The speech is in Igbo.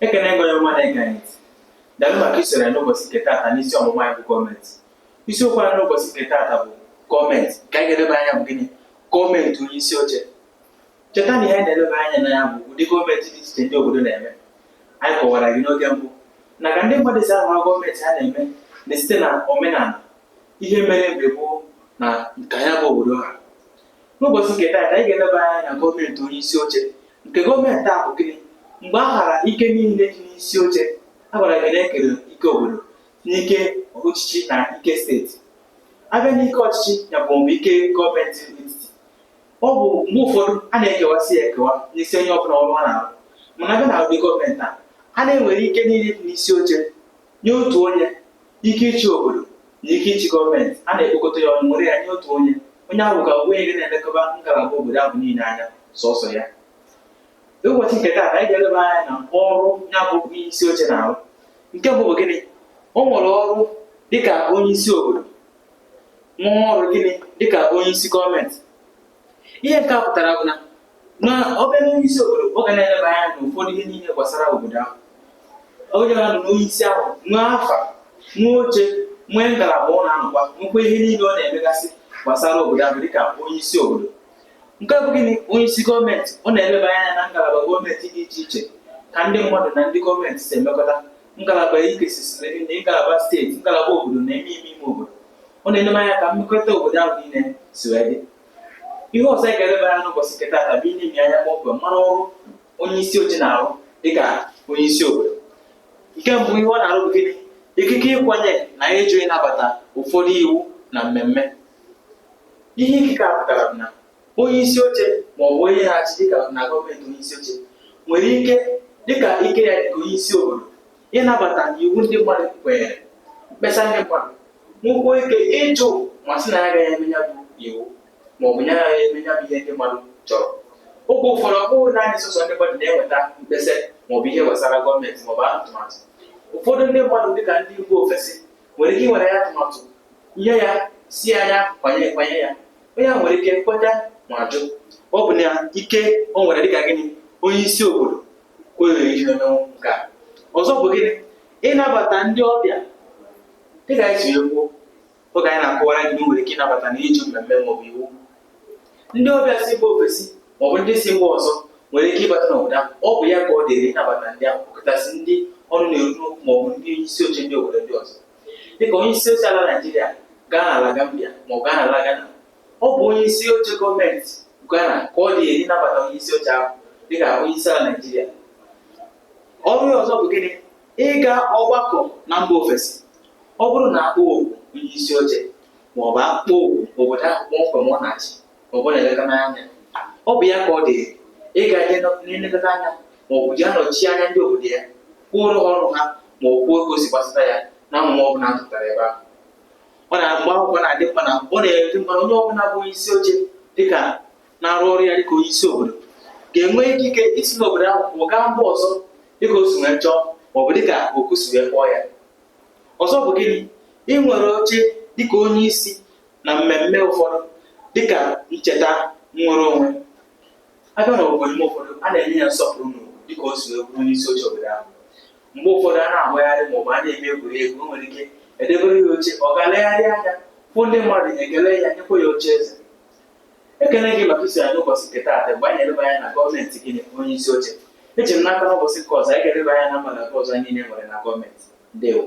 Ekene ngo yo mana eganyiti. Dalu maka isoro ya n'ụbọchị nke taata n'isi ọmụmụ anyị bụ gọọmenti. Isiokwu anyị n'ụbọchị nke taata bụ gọọmenti. Ka anyị ga-eleba anya bụ gịnị? Gọọmenti onye isi oche. Cheta na ihe anyị na-eleba anya na ya bụ ụdị gọọmenti dị iche ndị obodo na-eme. Anyị kọwara gị n'oge mbụ na ka ndị mmadụ si ahụ gọọmenti ha na-eme na-esite na omenala ihe mere mgbe gboo na nka ya bụ obodo ha. N'ụbọchị nke taata anyị ga-eleba anya na gọọmenti onye isi oche. Nke gọọmenti a bụ gịnị? Mgbe a ghara ike niile dị n'isi oche, a gwara gị na ekere ike obodo n'ike ọchịchị na ike steeti. Abịa n'ike ọchịchị ya bụ mgbe ike gọọmenti etiti. Ọ bụ mgbe ụfọdụ a na-ekewasị ya ekewa n'isi onye ọbụla ọrụ ọ na-arụ. Mana abịa na ụdị gọọmenti a na-enwere ike niile dị n'isi oche nye otu onye ike ịchị obodo na ike ịchị gọọmenti. A na-ekpokọta ya ọnụ were ya nye otu onye. Onye ahụ ga onye ga na-elekọba ngalaba obodo ahụ niile anya sọsọ ya. Ụbọchị nke taata anyị ga-eleba anya na ọrụ ya bụ onye isi oche na-arụ. Nke mbụ bụ gịnị? O nwere ọrụ dịka onye isi obodo, nwee ọrụ gịnị dịka onye isi gọọmenti. Ihe nke a pụtara bụ na ọbịa onye isi obodo ọ ga na-eleba anya na ụfọdụ ihe niile gbasara obodo ahụ. Onye ga-anọ n'onye isi ahụ nwee afa, nwee oche, nwee ngalaba ọ na-anọkwa, nwekwa ihe niile ọ na-emegasị gbasara obodo ahụ dịka onye isi obodo. Nke bụ gịnị? Onye isi gọọmenti ọ na-eleba anya na ngalaba gọọmenti dị iche iche ka ndị mmadụ na ndị gọọmenti si emekọta. Ngalaba ikesisiri na ngalaba steeti, ngalaba obodo na ime obodo. Ọ na-eleba anya ka mmekọrịta obodo ahụ niile si wee dị. Ihe ọzọ anyị ga-eleba anya n'ụbọchị nke taata bụ ilemi anya kpọmkwem mara ọrụ onye isi oche na-arụ dịka onye isi obodo. Nke mbụ ihe ọ na-arụ bụ gịnị? Ikike ịkwanye na ịjụ ịnabata ụfọdụ iwu na mmemme. Ihe ikike a pụtara bụ na onye isi oche ma ọ bụ onye na-achị dịka na gọọmenti onye isi oche nwere ike dịka ike ya dịka onye isi obodo ịnabata iwu ndị mmadụ kwenyere, mkpesa ndị mmadụ, nwekwa ike ịjụ ma sị na ya agaghị eme ya bụ iwu ma ọ bụ ya agaghị eme ya bụ ihe ndị mmadụ chọrọ. Oge ụfọdụ ọ bụghị naanị sọsọ ndị mmadụ na-enweta mkpesa ma ọ bụ ihe gbasara gọọmenti ma ọ bụ atụmatụ. Ụfọdụ ndị mmadụ dịka ndị mba ofesi nwere ike iwere ya atụmatụ nye ya si anya kwanye ya. Onye ahụ nwere ike kweta ma jụ. Ọ bụ na ike o nwere dịka gịnị? Onye isi obodo kwenyere ihe nke a. Ọzọ bụ gịnị? Ịnabata ndị ọbịa dịka anyị si ekwu oge anyị na-akọwara gị nwere ike ịnabata na iji mmemme maọbụ iwu. Ndị ọbịa si mba ofesi maọbụ ndị si mba ọzọ nwere ike ịbata n'obodo ahụ. Ọ bụ ya ka ọ dịrị ịnabata ndị ahụ, ọkachasị ndị ọnụ na-eru maọbụ ndị isi oche ndị obodo ndị ọzọ. Dịka onye isi oche ala Naịjirịa gaa n'ala Gambia maọbụ gaa n'ala Ghana, ọ bụ onye isi oche gọọmenti Ghana ka ọ dị ịnabata onye isi oche ahụ dịka onye isi ala Naịjirịa. Ọrụ ya ọzọ bụ gịnị? Ịga ọgbakọ na mba ofesi. Ọ bụrụ na akpọ oku onye isi oche ma ọ bụ akpọ oku obodo ahụ kpọmkwem ọ na-achị ma ọ bụ na-elekọta anya, ọ bụ ya ka ọ dị ịga na-elekọta anya ma ọ bụ ji anọchi anya ndị obodo ya, kwụrụ ọrụ ha ma ọ kwuo ka o si gbasata ya na mmụọ ọ bụla atụtara ebe ahụ. Ọ na-agba akwụkwọ na-adị mkpa na ọ na-eri mkpa onye ọbụla bụ onye isi oche dịka na-arụ ọrụ ya dịka onye isi obodo ga-enwe ikike isi n'obodo ahụ pụọ gaa mba ọzọ dịka o si wee chọọ ma ọ bụ dịka oku si wee kpọọ ya. Ọzọ bụ gịnị? Ịnwere oche dịka onye isi na mmemme ụfọdụ dịka ncheta nnwere onwe. Abịa na obodo ụfọdụ a na-enye ya nsọpụrụ n'ugwu dịka o si wee bụrụ onye isi oche obodo ahụ. Mgbe ụfọdụ a na-agbagharị ma ọ bụ a na-eme egwuregwu, o nwere ike edebere ya oche, ọ ga-alegharị anya fụ ndị mmadụ ekele ya, nyekwa ya oche eze. Ekele gị maka iso ya n'ụbọchị nke taata mgbe anyị na-eleba anya na gọọmenti gịnị onye isi oche. Eji m n'aka n'ụbọchị nke ọzọ anyị ga-eleba anya na mmadụ nke ọzọ niile nwere na gọọmenti. Ndewo.